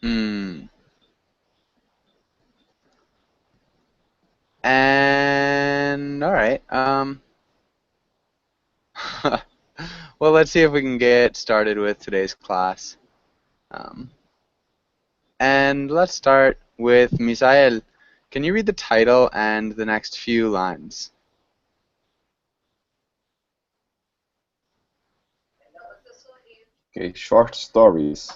Hmm. And all right. Well, let's see if we can get started with today's class. Um, and let's start with Misael. Can you read the title and the next few lines? Okay, short stories.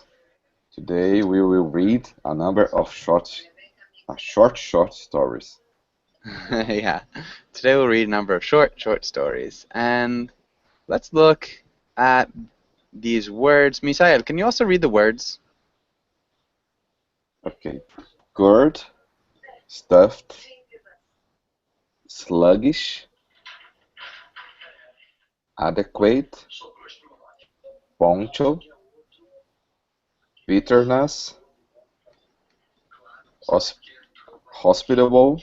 Today we will read a number of short stories. Yeah. Today we'll read a number of short stories. And let's look at these words. Misael, can you also read the words? Okay, curd, stuffed, sluggish, adequate, poncho, bitterness, hos- hospitable,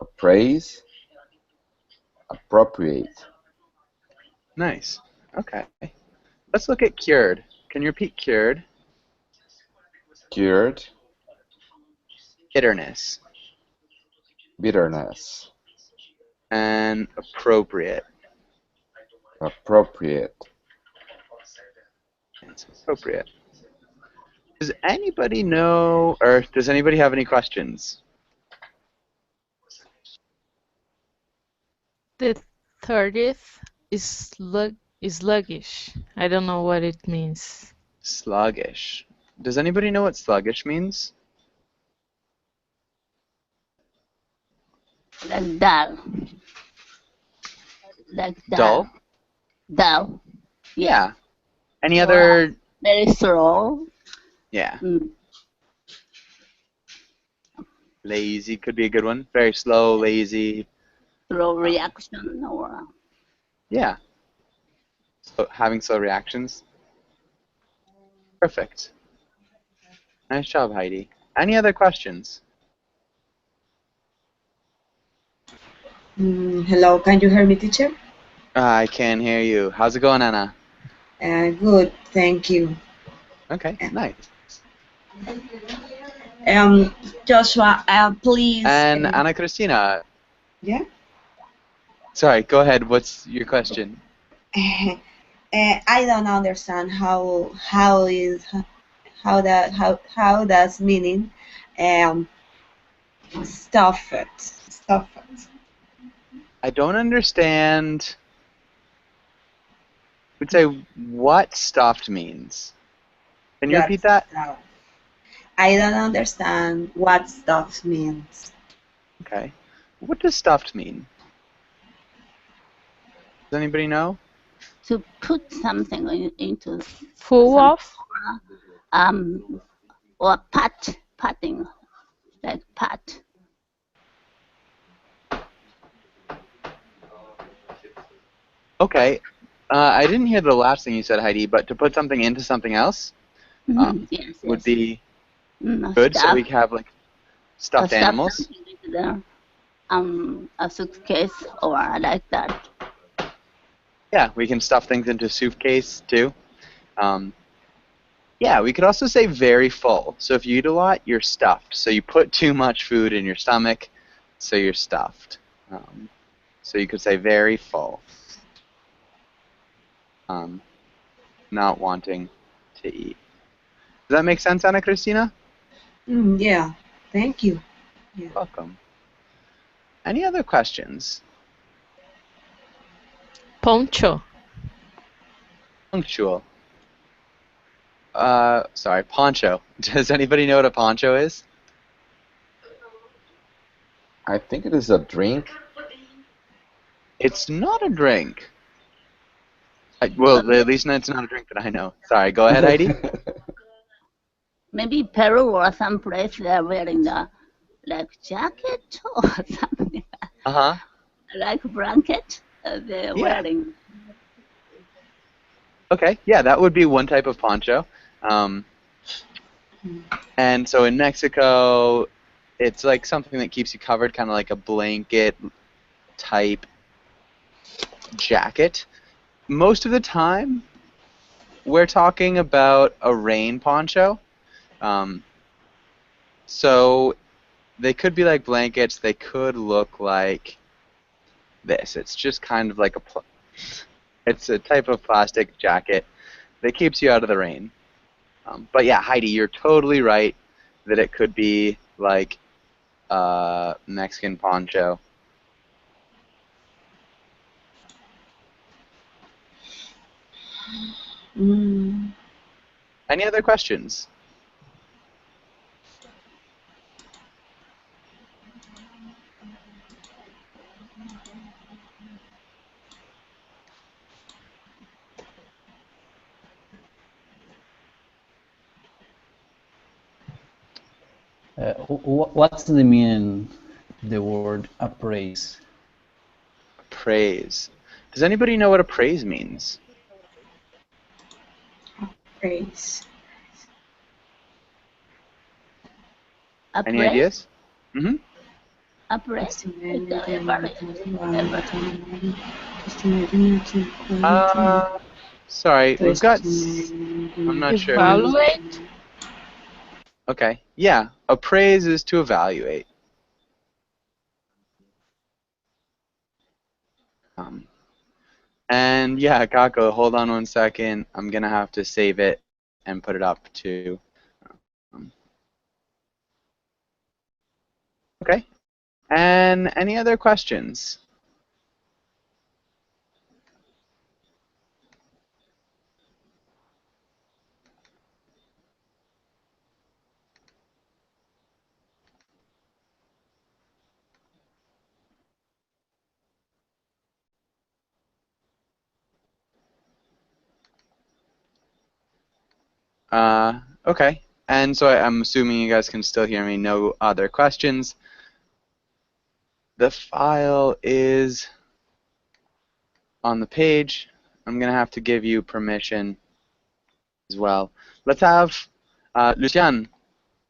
appraise, appropriate. Nice. Okay. Let's look at cured. Can you repeat cured? Cured, Bitterness. bitterness, And appropriate. appropriate. It's appropriate. Does anybody know, or does anybody have any questions? The 30th is sluggish. I don't know what it means. Sluggish. Does anybody know what sluggish means? Like dull. Like Dull? Dull. Yeah. Any Or other? very slow. Yeah. Mm. Lazy could be a good one. Very slow, lazy. Slow reaction or Yeah. So having slow reactions. Perfect. Nice job, Heidi. Any other questions? Hello, can you hear me, teacher? I can hear you. How's it going, Anna? Good, thank you. Okay, nice. Joshua, please. And Ana Cristina. Yeah. Sorry, go ahead. What's your question? I don't understand how does meaning stuff it. I don't understand. Would say what stuffed means. Can you repeat that? I don't understand what stuff means. Okay. What does stuffed mean? Does anybody know? to put something into Full of? Or patting, like pat. Okay. I didn't hear the last thing you said, Heidi, but to put something into something else Yes, would be yes. good. So we can have like stuffed stuff animals. something into the, a suitcase or like that. Yeah, we can stuff things into a suitcase too. Yeah, we could also say very full. So if you eat a lot, you're stuffed. So you put too much food in your stomach, so you're stuffed. So you could say very full. Not wanting to eat. Does that make sense, Ana Cristina? Yeah, thank you. Yeah. Welcome. Any other questions? Poncho. Punctual. Sorry, poncho. Does anybody know what a poncho is? I think it is a drink. It's not a drink. Well, at least it's not a drink that I know. Sorry, go ahead, Heidi. Maybe Peru or some place they're wearing the like jacket or something. Uh-huh. Like blanket they're wearing. Okay, yeah, that would be one type of poncho. And so in Mexico, it's like something that keeps you covered, kind of like a blanket type jacket. Most of the time, we're talking about a rain poncho. So they could be like blankets. They could look like this. It's just kind of like it's a type of plastic jacket that keeps you out of the rain. But yeah, Heidi, you're totally right that it could be like a Mexican poncho. Mm, Any other questions? What's the meaning the word appraise? Praise. Does anybody know what appraise means? praise. Any Appraise? ideas? Mm-hmm. Appraise is the Sorry, we've got. I'm not sure. Evaluate? Okay. Yeah, appraise is to evaluate. And yeah, Kako, hold on 1 second. I'm gonna have to save it and put it up too. Okay. And any other questions? Okay. And so I'm assuming you guys can still hear me. No other questions. The file is on the page. I'm gonna have to give you permission as well. Let's have Lucian.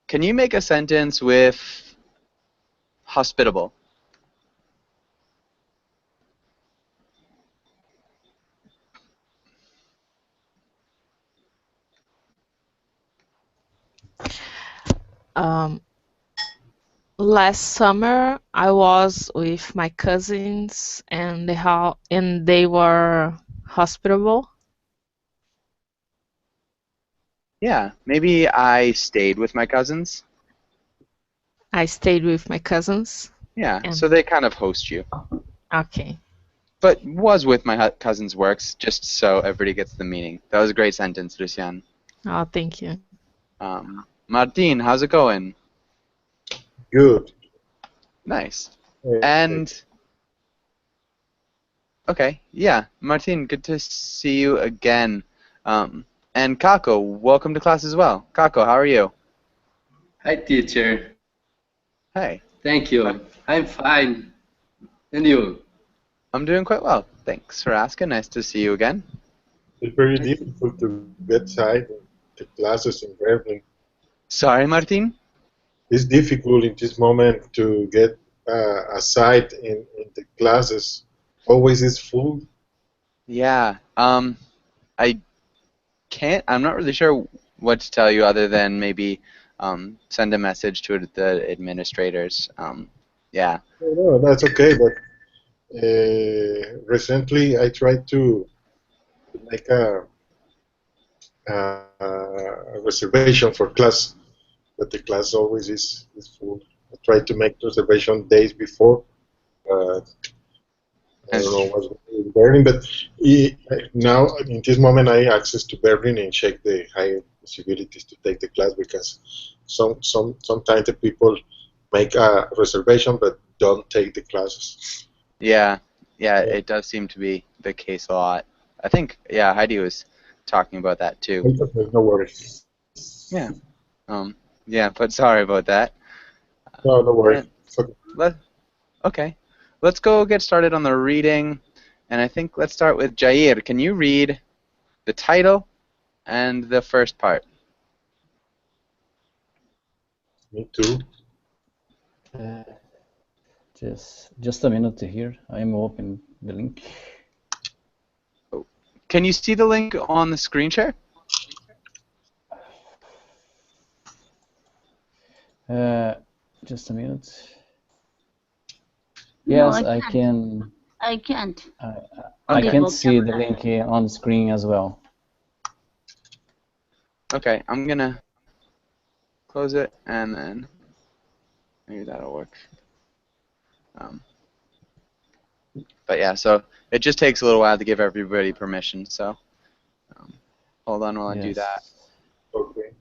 Can you make a sentence with hospitable? Um, Last summer, I was with my cousins, and they were hospitable. Yeah, maybe I stayed with my cousins. I stayed with my cousins. Yeah, And so they kind of host you. okay. But was with my cousins works, just so everybody gets the meaning. That was a great sentence, Lucian. Oh, thank you. Martin, how's it going? Good. Nice. And okay, yeah, Martin, good to see you again. And Kako, welcome to class as well. Kako, how are you? Hi, teacher. Hey. Thank you. I'm fine. And you? I'm doing quite well. Thanks for asking. Nice to see you again. It's very difficult to get side the classes in Berlin. Sorry, Martin? It's difficult in this moment to get a site in the classes. Always is full. Yeah. I can't. I'm not really sure what to tell you other than maybe send a message to the administrators. Yeah. No, that's okay. But recently, I tried to make a reservation for class, but the class always is full. I tried to make reservation days before. I don't know what's in Berlin, but now in this moment I access to Berlin and check the higher possibilities to take the class because sometimes the people make a reservation but don't take the classes. Yeah. Yeah, it does seem to be the case a lot. I think, yeah, Heidi was talking about that too. No worries. Yeah. Yeah, but sorry about that. No worries. Okay. Let's go get started on the reading. And I think let's start with Jair. Can you read the title and the first part? Me too. Just a minute to hear. I'm open the link. Can you see the link on the screen share? Just a minute. No, Yes, I can. I can't. I Okay. can see the link here on the screen as well. Okay, I'm gonna close it and then maybe that'll work. But yeah, so it just takes a little while to give everybody permission. So hold on while I do that. Yes. Okay.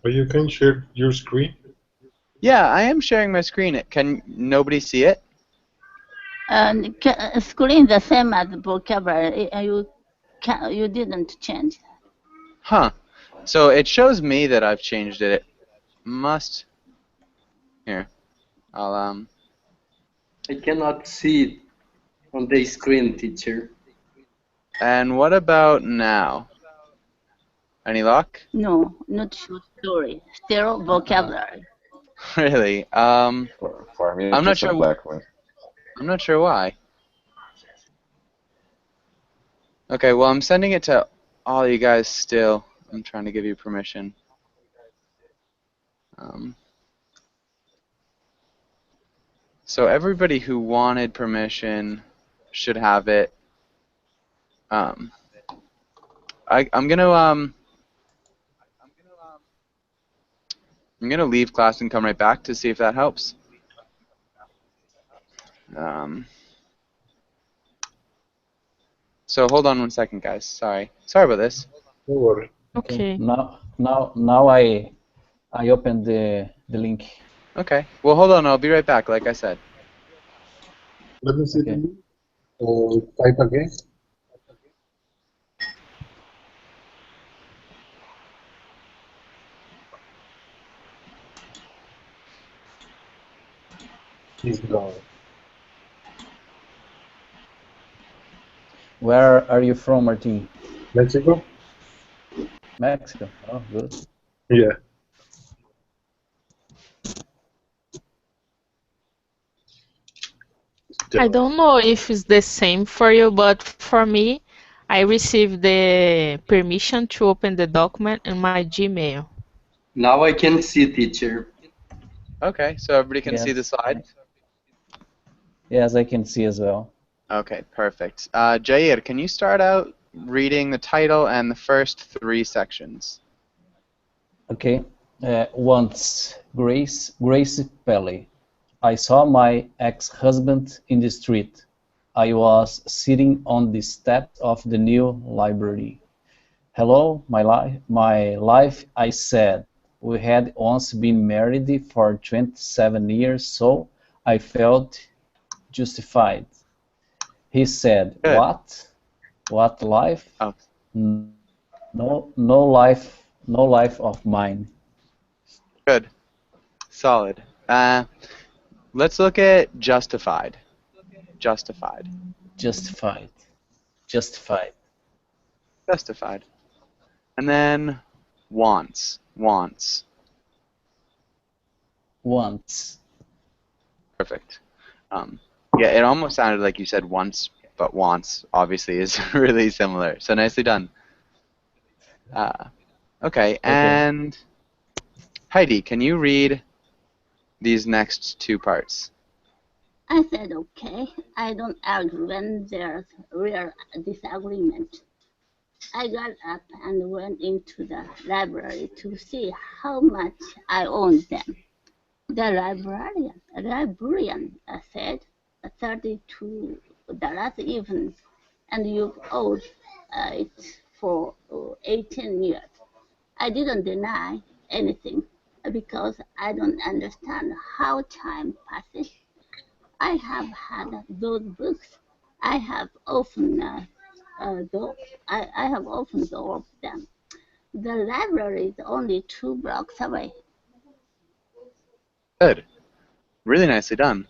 But you can share your screen. Yeah, I am sharing my screen. Can nobody see it? And screen the same as vocabulary. You didn't change. Huh. So it shows me that I've changed it. It must. Here. I'll I cannot see it on the screen, teacher. And what about now? Any luck? No, not short story. Still vocabulary. Really? For me, I'm it's not just a sure. black one. I'm not sure why. Okay, well, I'm sending it to all you guys still. I'm trying to give you permission. So everybody who wanted permission should have it. I'm gonna leave class and come right back to see if that helps. So hold on 1 second, guys. Sorry about this. Don't worry. Okay. Now I opened the link. Okay. Well, hold on. I'll be right back. Like I said. Let me see Okay. the link. Type again. He's gone. Where are you from, Martin? Mexico? Mexico. Oh, good. Yeah. I don't know if it's the same for you, but for me, I received the permission to open the document in my Gmail. Now I can see, teacher. Okay. So everybody can see the Yes. slide. Yes, I can see as well. Okay. Perfect. Jair, can you start out reading the title and the first 3 sections? Okay. Once, Grace Pelly. I saw my ex-husband in the street. I was sitting on the steps of the new library. Hello, my life, I said. We had once been married for 27 years, so I felt justified. He said, Good. What? What life? Oh. No life of mine. Good. Solid. Let's look at justified. Justified. Justified. Justified. And then wants. Wants. Perfect. Yeah, it almost sounded like you said once, but wants obviously is really similar. So nicely done. Okay, and Heidi, can you read these next 2 parts? I said, okay. I don't argue when there's real disagreement. I got up and went into the library to see how much I owed them. The librarian said, $32 even, and you've owed it for 18 years. I didn't deny anything because I don't understand how time passes. I have had those books. I have often thought of them. The library is only 2 blocks away. Good. Really nicely done.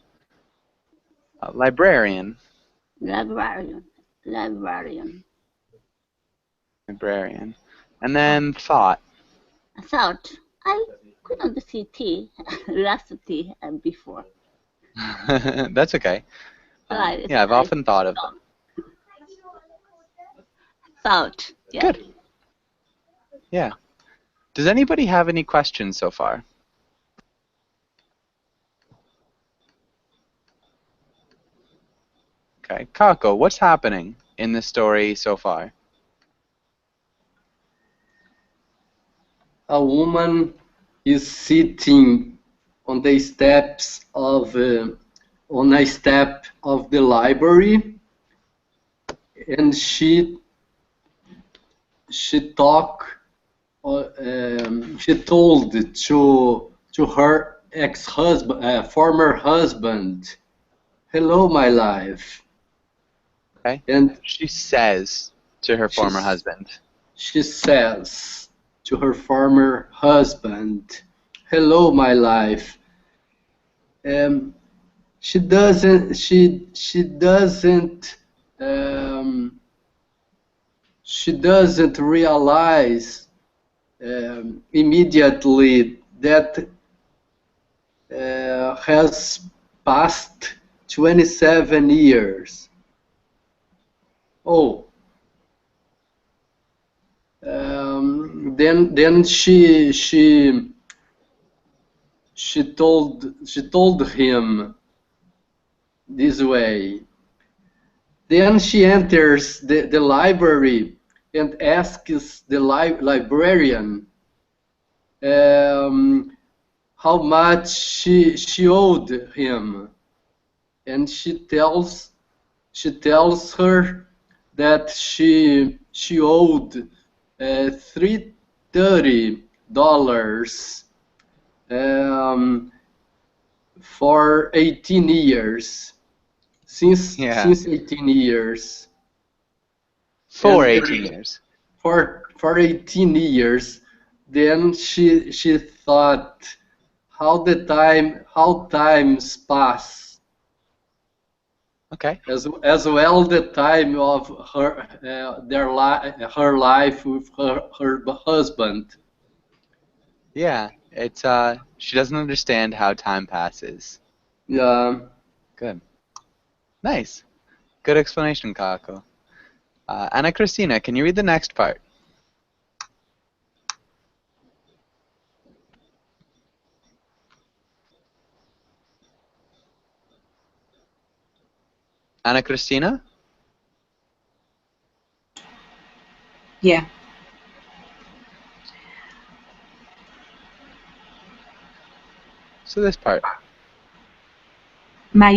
Librarian. Librarian. And then thought. I thought I couldn't see T, last T before. That's okay. Yeah, I've often thought of them. Thought. Yeah. Good. Yeah. Does anybody have any questions so far? Okay, Kako, what's happening in the story so far? A woman is sitting on the steps of on a step of the library, and she talk she told to her ex-husband, former husband, "Hello, my life," Okay. and She says to her former she's- husband. she says to her former husband, "Hello, my life." She doesn't. She doesn't. She doesn't realize immediately that has passed 27 years. Oh, then she told him this way. Then she enters the library and asks the librarian how much she owed him, and she tells her that she owed $330 for 18 years. Since 18 years. For And 18 years. For 18 years, then she thought how times pass. Okay. As well the time of her her life with her husband. Yeah, it's she doesn't understand how time passes. Yeah. Good. Nice. Good explanation, Kako. Ana Cristina, can you read the next part? Ana Cristina? Yeah. So this part. My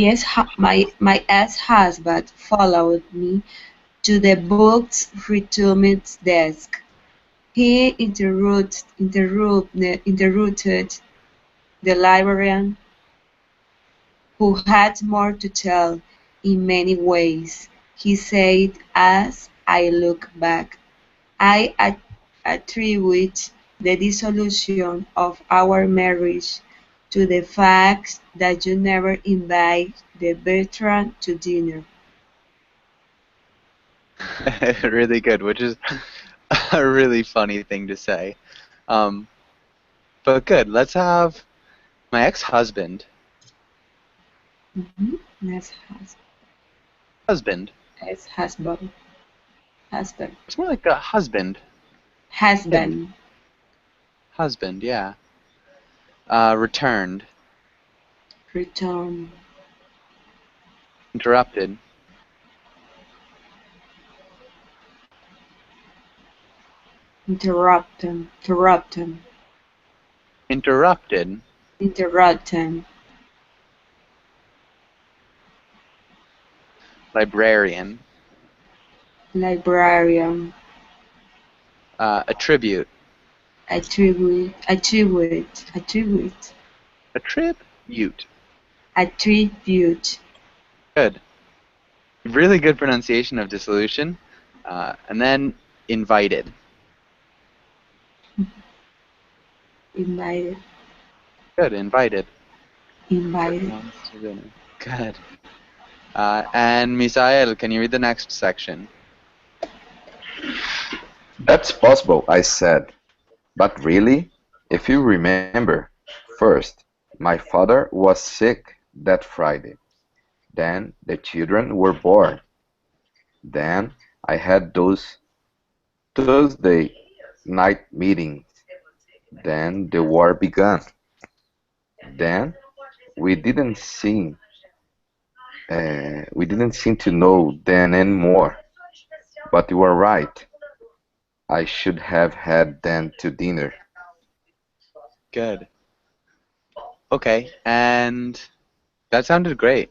ex-husband followed me to the books returns desk. He interrupted the librarian, who had more to tell in many ways. He said, as I look back, I attribute the dissolution of our marriage to the fact that you never invite the veteran to dinner. Really good, which is a really funny thing to say. But good. Let's have my ex-husband. Yes, Husband. husband. Husband. It's more like a husband. Husband. Husband, yeah. Returned. Return. Interrupted. Interrupted. Interrupted. Interrupted. Librarian. Librarian. Attribute. Attribute. Attribute. Attribute. Good. Really good pronunciation of dissolution. And then invited. Invited. Good. Invited. Invited. Good. And Misael, can you read the next section? That's possible, I said. But really, if you remember, first, my father was sick that Friday. Then the children were born. Then I had those Thursday night meetings. Then the war began. Then we didn't seem we didn't seem to know then anymore. But you are right. I should have had them to dinner. Good. Okay, and that sounded great.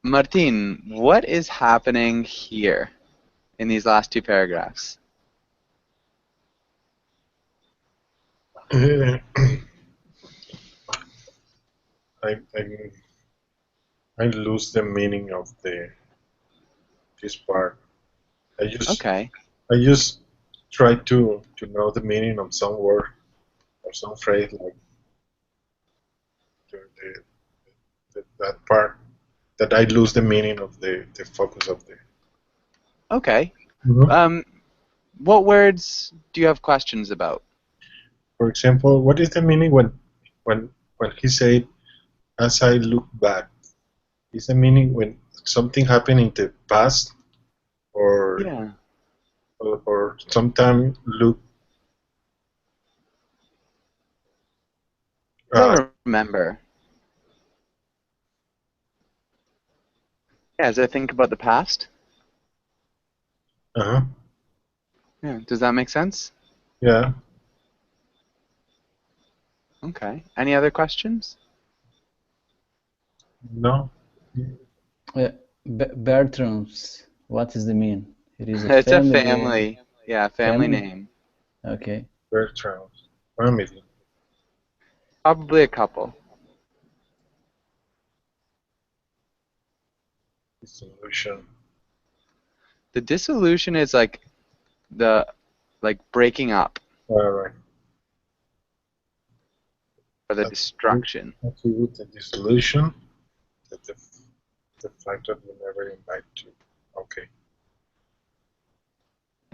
Martin, what is happening here in these last two paragraphs? I, I I lose the meaning of this part. Okay. I just try to know the meaning of some word or some phrase like that part that I lose the meaning of the focus of the. Okay. Mhm. What words do you have questions about? For example, what is the meaning when he said, "As I look back"? Is the meaning when something happened in the past, or Yeah. or sometime look? Uh, I remember. Yeah, as I think about the past. uh-huh. Yeah. Does that make sense? Yeah. Okay. Any other questions? No. Bertrams, what is the mean? It is a It's a family. family. Yeah, family Family? name. Okay. Bertrand. Family. Probably a couple. Dissolution. The dissolution is like breaking up All right. or the destruction. Attribute the dissolution that the fact that we never invite to. Okay.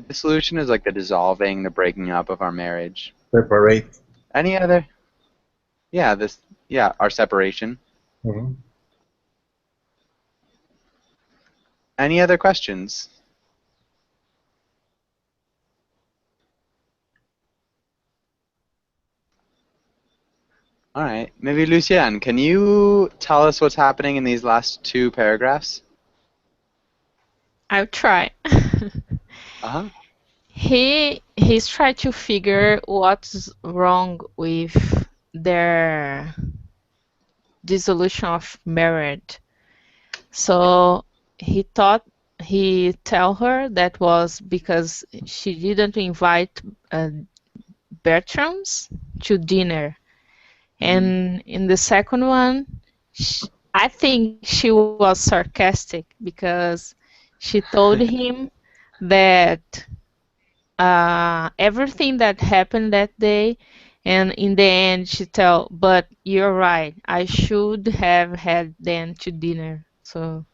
Dissolution is like the dissolving, the breaking up of our marriage. Separate. Any other? Yeah, our separation. Mm-hmm. Any other questions? All right. Maybe Lucian, can you tell us what's happening in these last two paragraphs? I'll try. Uh-huh. He's trying to figure what's wrong with their dissolution of marriage. So he thought he tell her that was because she didn't invite Bertram's to dinner. And in the second one, I think she was sarcastic because she told him that everything that happened that day, and in the end she tell, but you're right, I should have had them to dinner. So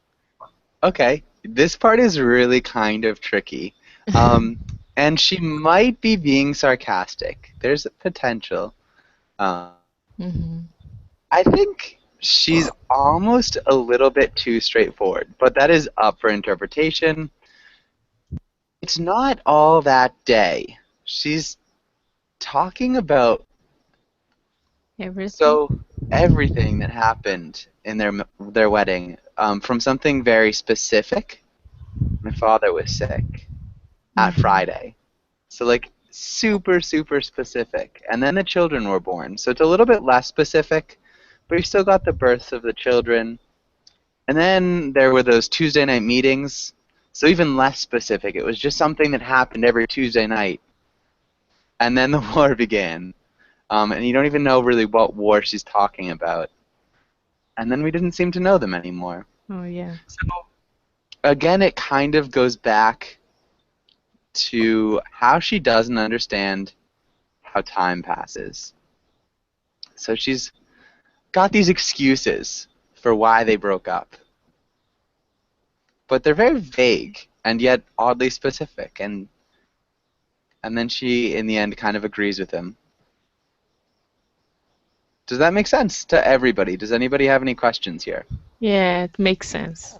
Okay. This part is really kind of tricky. And she might be being sarcastic. There's a potential. mhm. I think she's almost a little bit too straightforward, but that is up for interpretation. It's not all that day. She's talking about Everything. everything that happened in their wedding, from something very specific. My father was sick at Friday, so like super super specific, and then the children were born. So it's a little bit less specific, but you still got the births of the children. And then there were those Tuesday night meetings, so even less specific. It was just something that happened every Tuesday night. And then the war began. And you don't even know really what war she's talking about. And then we didn't seem to know them anymore. Oh yeah. So again, it kind of goes back to how she doesn't understand how time passes. So she's got these excuses for why they broke up. But they're very vague and yet oddly specific, and then she in the end kind of agrees with him. Does that make sense to everybody? Does anybody have any questions here? Yeah, it makes sense.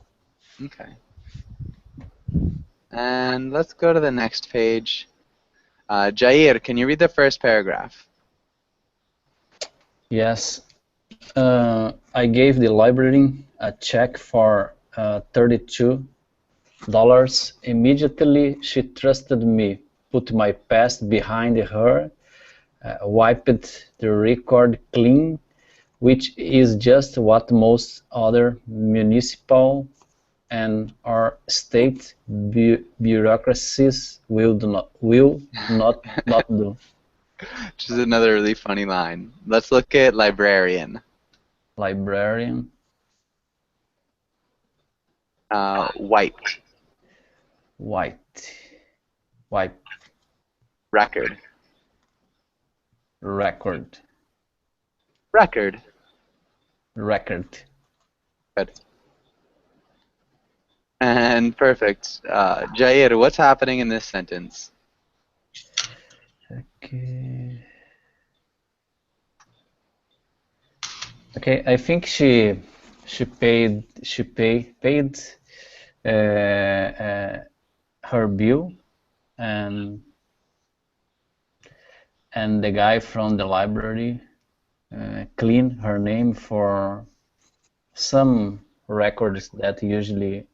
Okay. And let's go to the next page. Jair, can you read the first paragraph? Yes. I gave the librarian a check for $32. Immediately, she trusted me, put my past behind her, wiped the record clean, which is just what most other municipal and or state bureaucracies will not do. Which is another really funny line. Let's look at librarian. Librarian. Wiped. Wipe. Record. Record. Record. Record. Good. And perfect. Jair, what's happening in this sentence? Okay. Okay, I think she paid her bill, and the guy from the library cleaned her name for some records that usually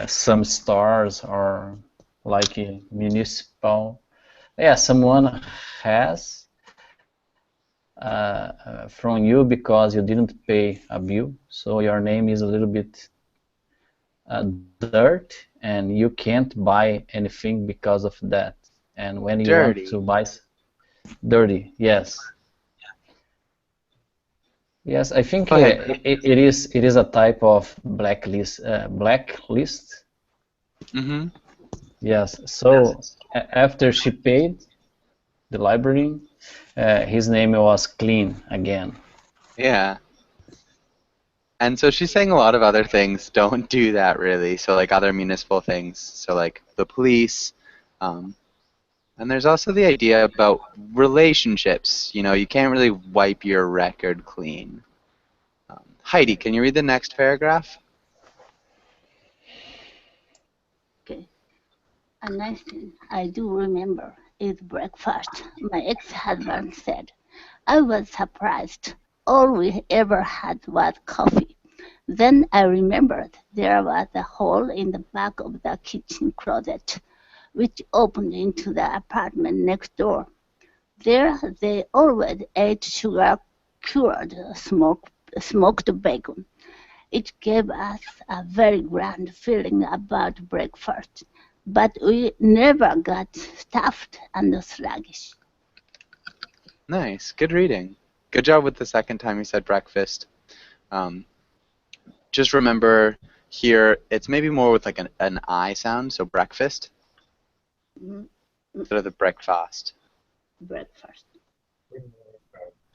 some stores or like a municipal, someone has from you because you didn't pay a bill, so your name is a little bit dirt, and you can't buy anything because of that. And when you Dirty. want to buy dirty, yes. Yes, I think it is a type of blacklist. Mm-hmm. Yes. So after she paid the library, his name was clean again. Yeah. And so she's saying a lot of other things don't do that really. So like other municipal things. So like the police. And there's also the idea about relationships. You know, you can't really wipe your record clean. Heidi, can you read the next paragraph? Okay. A nice thing I do remember is breakfast. My ex-husband said. I was surprised. All we ever had was coffee. Then I remembered there was a hole in the back of the kitchen closet, which opened into the apartment next door. There they always ate sugar-cured smoked bacon. It gave us a very grand feeling about breakfast, but we never got stuffed and sluggish. Nice. Good reading. Good job with the second time you said breakfast. Just remember here, it's maybe more with like an I sound, so breakfast. Instead of the breakfast. Breakfast.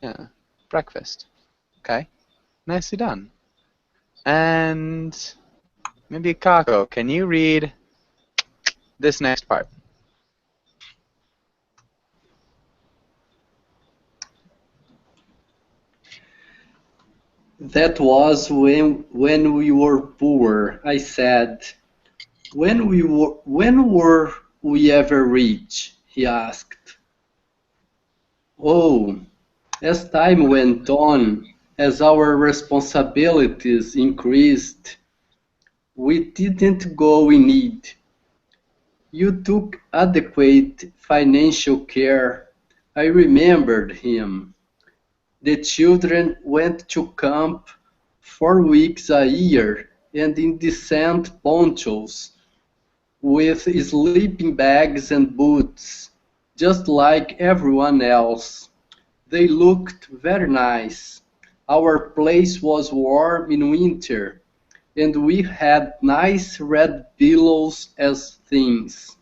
Yeah, breakfast. Okay, nicely done. And maybe Kako, can you read this next part? That was when we were poor, I said. When were we ever rich? He asked. Oh, as time went on, as our responsibilities increased, we didn't go in need. You took adequate financial care. I remembered him. The children went to camp 4 weeks a year and in decent ponchos, with sleeping bags and boots, just like everyone else. They looked very nice. Our place was warm in winter, and we had nice red pillows as things.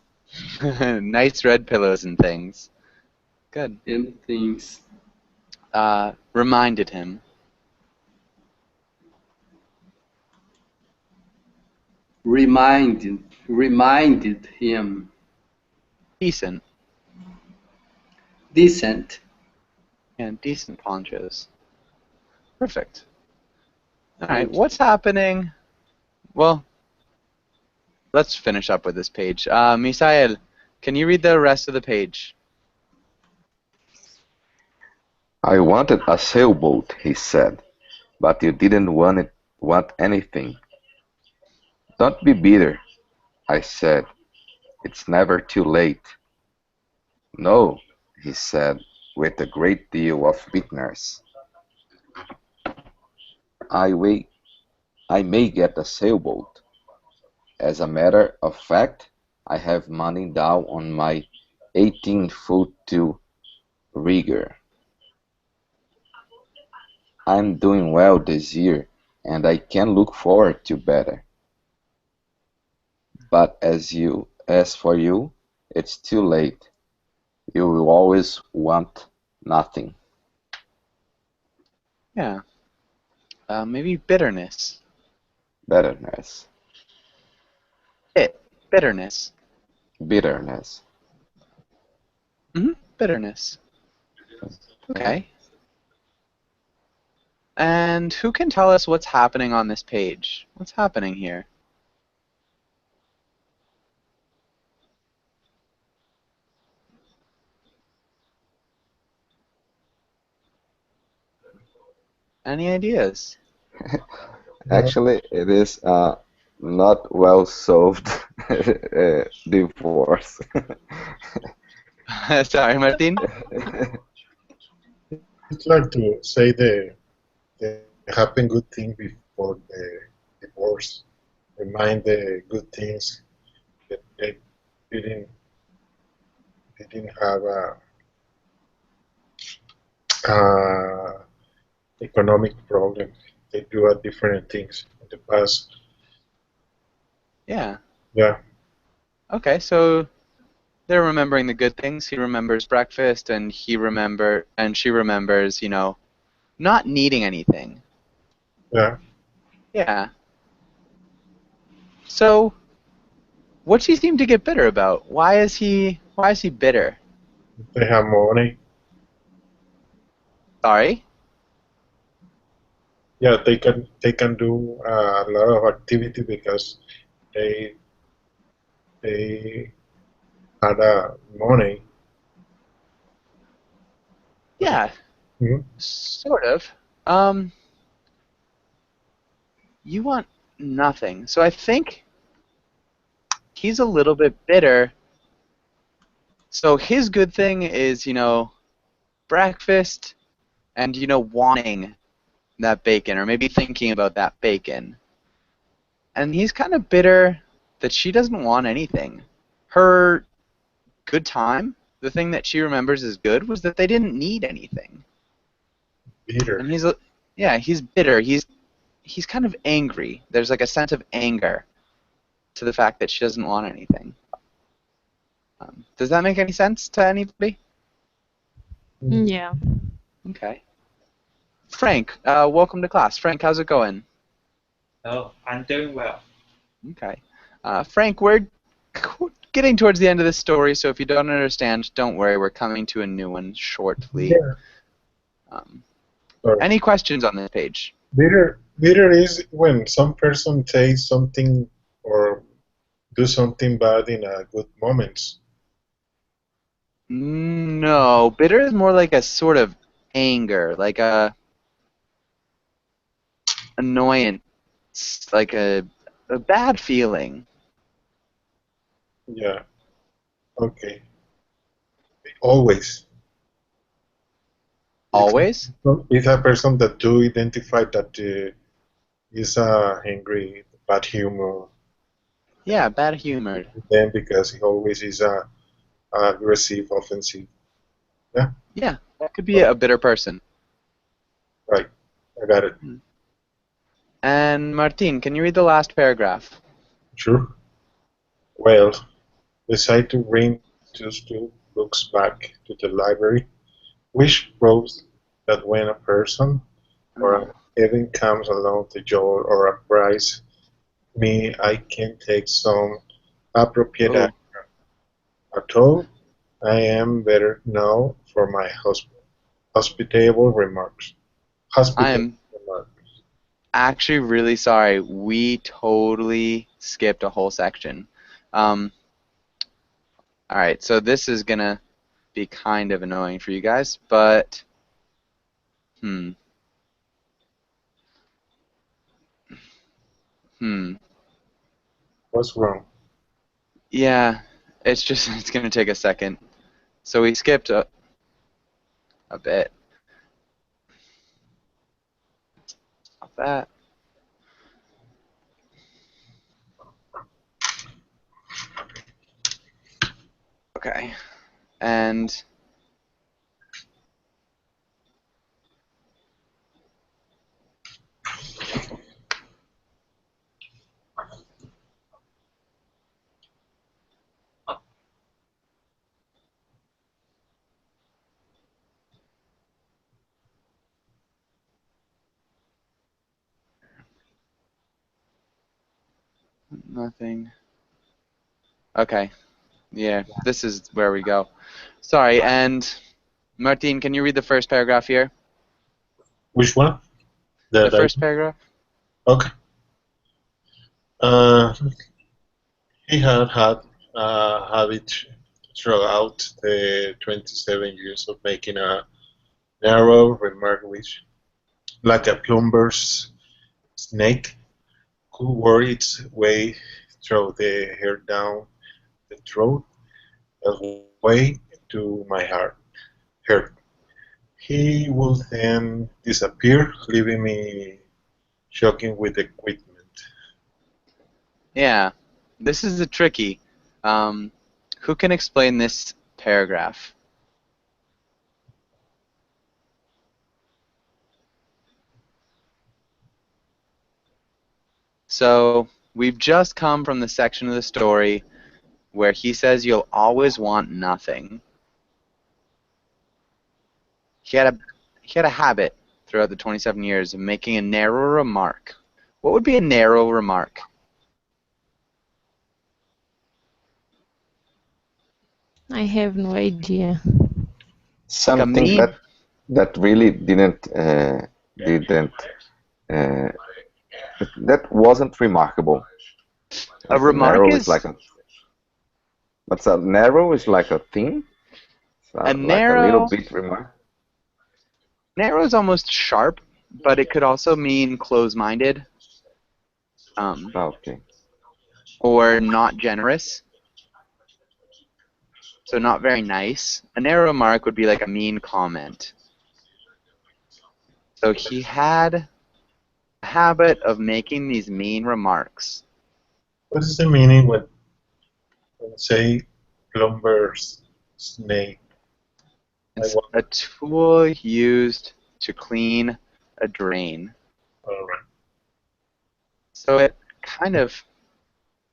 Nice red pillows and things. Good. And things. Reminded him. Reminded him. Decent. Decent. Yeah, decent ponchos. Perfect. All right, what's happening? Well, let's finish up with this page. Misael, can you read the rest of the page? I wanted a sailboat, he said, but you didn't want anything. Don't be bitter, I said. It's never too late. No, he said, with a great deal of bitterness. I may get a sailboat. As a matter of fact, I have money down on my 18-foot 2 rigger. I'm doing well this year, and I can look forward to better. But as for you, it's too late. You will always want nothing. Yeah. Maybe bitterness. Bitterness. Bitterness. Bitterness. Bitterness. Okay. And who can tell us what's happening on this page? What's happening here? Any ideas? Actually, it is not well solved divorce. Sorry, Martin? It's like to say the happen good thing before the divorce. Remind the good things that they didn't have a economic problem. They do different things in the past. Yeah. Yeah. Okay, so they're remembering the good things. He remembers breakfast, and she remembers, not needing anything. Yeah. Yeah. So, what's he seem to get bitter about? Why is he bitter? They have money. Sorry? Yeah, they can do a lot of activity because they had money. Yeah. Mhm. Sort of. You want nothing. So I think he's a little bit bitter. So his good thing is, breakfast and, wanting that bacon, or maybe thinking about that bacon. And he's kind of bitter that she doesn't want anything. Her good time, the thing that she remembers as good, was that they didn't need anything. Bitter. And he's bitter. He's kind of angry. There's like a sense of anger to the fact that she doesn't want anything. Does that make any sense to anybody? Yeah. Okay. Frank, welcome to class. Frank, how's it going? Oh, I'm doing well. Okay. Frank, we're getting towards the end of the story, so if you don't understand, don't worry. We're coming to a new one shortly. Yeah. Any questions on this page? Bitter is when some person says something or do something bad in a good moments. No, bitter is more like a sort of anger, like a annoyance, like a bad feeling. Yeah. Okay. Always. Always? It's a person that do identify that is angry, bad humor. Yeah, bad humored. Then because he always is aggressive, offensive. Yeah. Yeah, that could be a bitter person. Right. I got it. And Martin, can you read the last paragraph? Sure. Well, decide to bring those two books back to the library, which proves that when a person or an event comes along to joy or surprise me, I can take some appropriate action. At all, I am better now for my hospitable remarks. actually really sorry. We totally skipped a whole section. All right, so this is going to be kind of annoying for you guys, but What's wrong? Yeah, it's going to take a second. So we skipped a bit. Not that. Okay. And nothing. Okay. Yeah, this is where we go. Sorry, and Martin, can you read the first paragraph here? Which one? The first paragraph? Okay. He had had a habit throughout the 27 years of making a narrow remark which, like a plumber's snake, could work its way through the hair down the throat, the way to my heart. He would then disappear, leaving me shocking with equipment. Yeah, this is a tricky. Who can explain this paragraph? So we've just come from the section of the story where he says you'll always want nothing. He had a habit throughout the 27 years of making a narrow remark. What would be a narrow remark? I have no idea. Something meme? that really that wasn't remarkable. A remark narrow is like a what's a narrow is like a thin, a like a little narrow. bit remark. Narrow is almost sharp, but it could also mean close-minded, Okay. or not generous. So not very nice. A narrow remark would be like a mean comment. So he had a habit of making these mean remarks. What is the meaning when say plumber's snake? It's a tool used to clean a drain. All right. So it kind of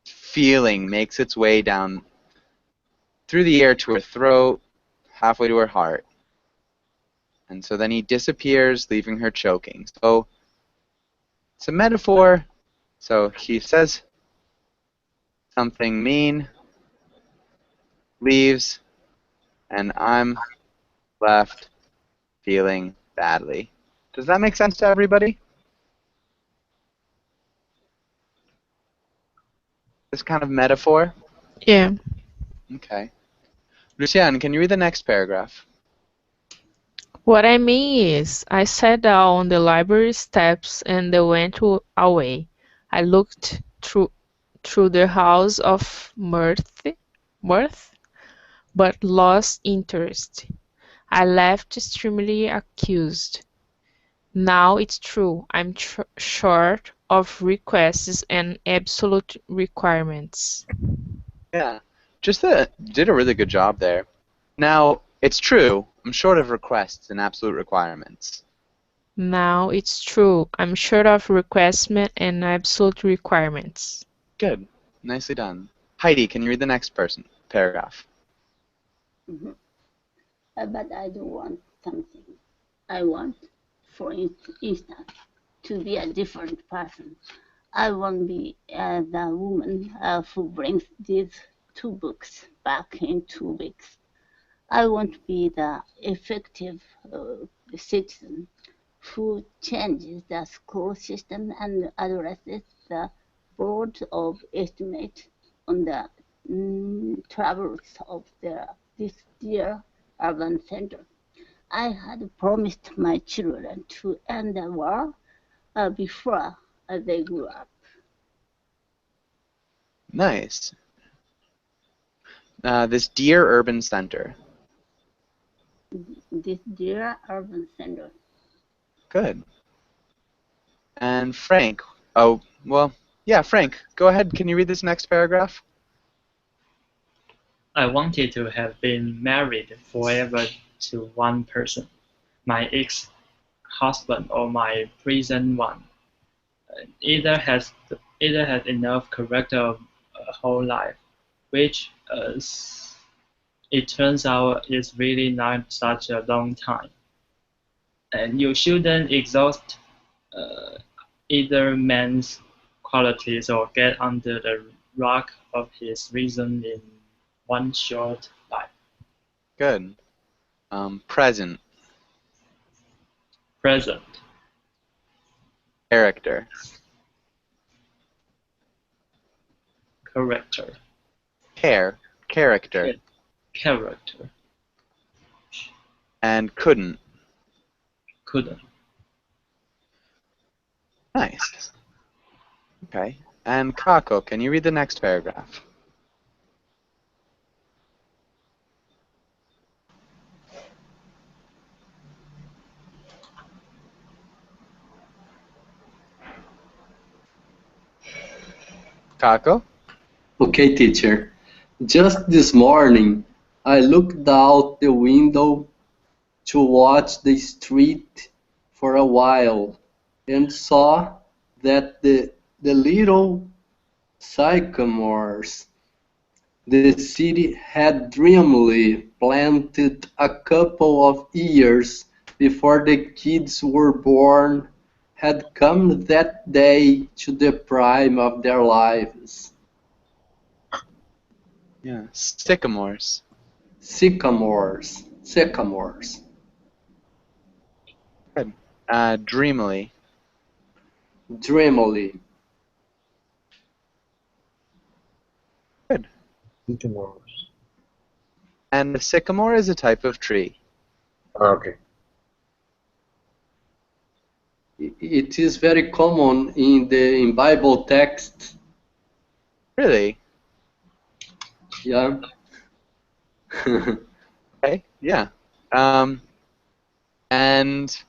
feeling makes its way down through the air to her throat, halfway to her heart. And so then he disappears, leaving her choking. So it's a metaphor. So he says something mean, leaves, and I'm left feeling badly. Does that make sense to everybody? This kind of metaphor? Yeah. Okay. Luciane, can you read the next paragraph? What I mean is, I sat down on the library steps and they went away. I looked through the house of mirth, but lost interest. I left extremely accused. Now it's true, I'm short of requests and absolute requirements. Yeah. Did a really good job there. Now, it's true, I'm short of requests and absolute requirements. Now it's true, I'm short of requests and absolute requirements. Good. Nicely done. Heidi, can you read the next paragraph? But I don't want something. I want, for instance, to be a different person. I want to be the woman who brings these 2 books back in 2 weeks. I want to be the effective citizen who changes the school system and addresses the Board of Estimate on the troubles of this dear urban center. I had promised my children to end the war before they grew up. Nice. This dear urban center. This dear urban center. Good. And Frank. Oh, well, yeah, Frank, go ahead. Can you read this next paragraph? I wanted to have been married forever to one person, my ex-husband or my present one. Either has enough character of a whole life, which it turns out is really not such a long time. And you shouldn't exhaust either man's qualities or get under the rock of his reason in one short life. Good. Present. Present. Character. Character. Character. Character. And couldn't. Couldn't. Nice. Okay. And Kako, can you read the next paragraph? Kako? Okay, teacher. Just this morning, I looked out the window to watch the street for a while and saw that the little sycamores the city had dreamily planted a couple of years before the kids were born had come that day to the prime of their lives. Yeah. Sycamores. Sycamores. Sycamores. Good. Dreamily. Dreamily. Good. Sycamores. And the sycamore is a type of tree. Okay. It is very common in Bible text. Really? Yeah. Okay. Yeah. And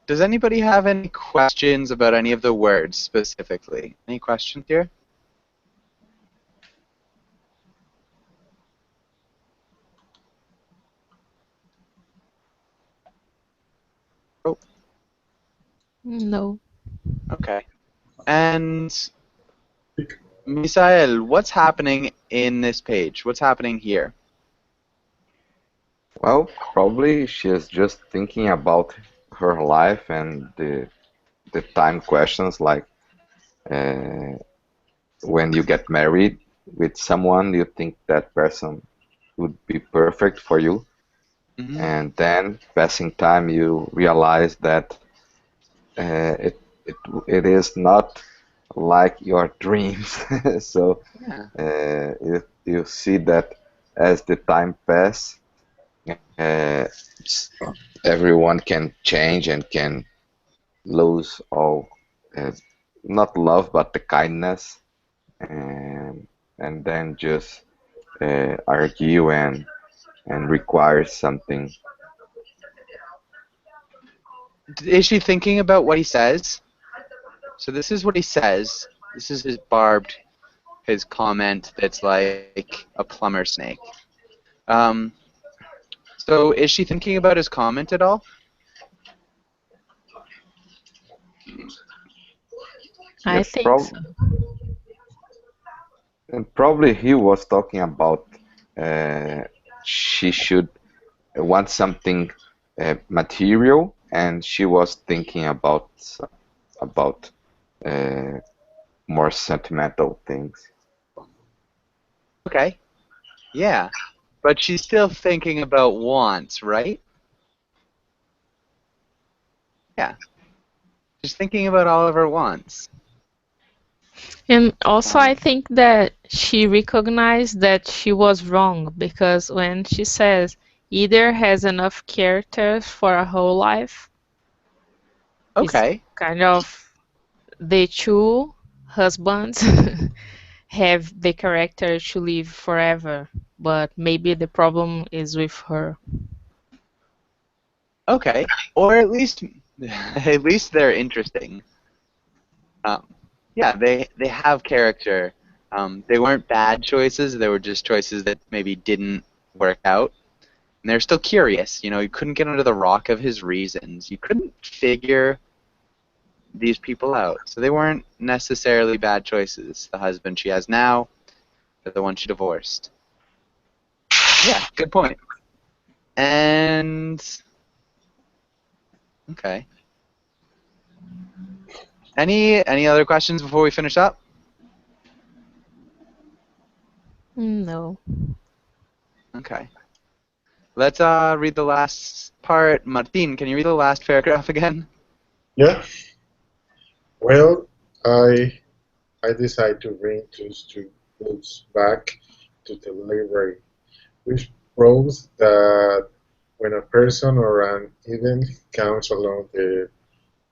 does anybody have any questions about any of the words specifically? Any questions here? Oh, No. okay. And Misael, what's happening in this page? What's happening here? Well, probably she is just thinking about her life and the time questions like when you get married with someone, you think that person would be perfect for you, Mhm. and then passing time, you realize that it is not like your dreams. So Yeah. you see that as the time passes, everyone can change and can lose all, not love, but the kindness, and then just argue and require something. Is she thinking about what he says? So this is what he says. This is his comment that's like a plumber snake. So is she thinking about his comment at all? I Yes, think so. and probably he was talking about she should want something material, and she was thinking about more sentimental things. Okay. Yeah. But she's still thinking about wants, right? Yeah. She's thinking about all of her wants. And also, I think that she recognized that she was wrong because when she says either has enough character for a whole life, it's Okay. kind of the two husbands have the character to live forever, but maybe the problem is with her. Okay. Or at least they're interesting. Um, yeah, they have character. They weren't bad choices. They were just choices that maybe didn't work out. And they're still curious. You know, you couldn't get under the rock of his reasons. You couldn't figure these people out. So they weren't necessarily bad choices. The husband she has now, or the one she divorced. Yeah, good point. And okay. Any other questions before we finish up? No. Okay. Let's read the last part. Martin, can you read the last paragraph again? Yeah. Well, I decided to bring those two books back to the library, which proves that when a person or an event comes along the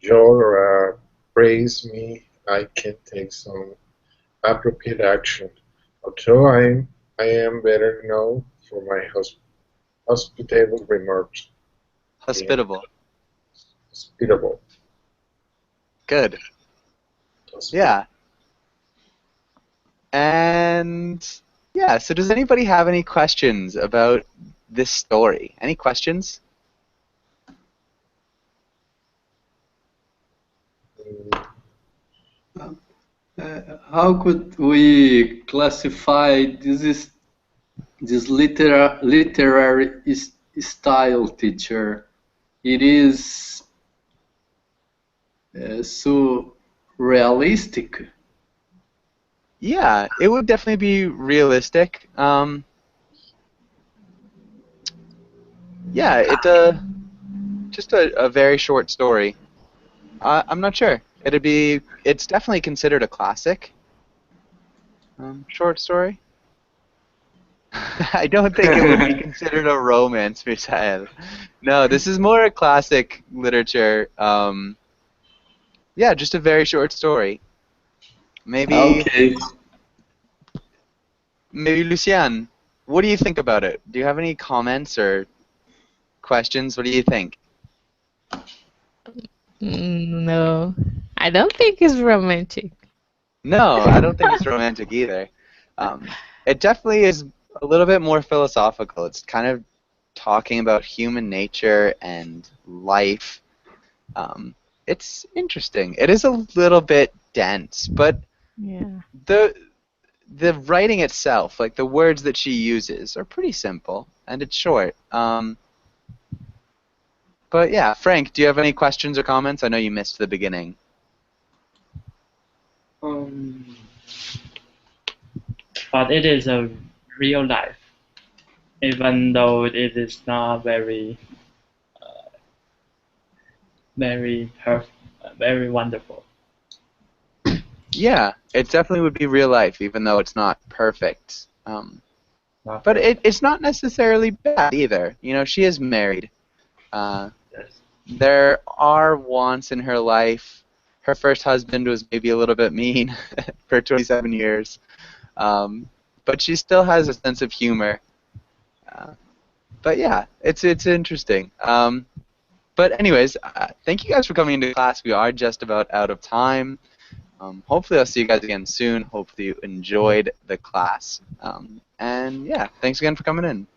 joy or praise me, I can take some appropriate action. Although I am better known for my hospitable remarks. Hospitable. Hospitable. Good. Yeah. And yeah, so does anybody have any questions about this story? Any questions? How could we classify this literary style, teacher? It is so realistic. Yeah, it would definitely be realistic. Yeah, it's just a very short story. I'm not sure. It's definitely considered a classic short story. I don't think it would be considered a romance, Misael. No, this is more a classic literature. Yeah, just a very short story. Maybe Okay. Lucian, what do you think about it? Do you have any comments or questions? What do you think? No. I don't think it's romantic. No, I don't think it's romantic either. It definitely is a little bit more philosophical. It's kind of talking about human nature and life. It's interesting. It is a little bit dense, but Yeah. the writing itself, like the words that she uses, are pretty simple and it's short. But yeah, Frank, do you have any questions or comments? I know you missed the beginning. But it is a real life, even though it is not very, very perfect, very wonderful. Yeah, it definitely would be real life, even though it's not perfect. But it's not necessarily bad either. You know, she is married. Yes. There are wants in her life. Her first husband was maybe a little bit mean for 27 years. But she still has a sense of humor. But yeah, it's interesting. But anyways, thank you guys for coming into class. We are just about out of time. Hopefully I'll see you guys again soon. Hopefully you enjoyed the class. And yeah, thanks again for coming in.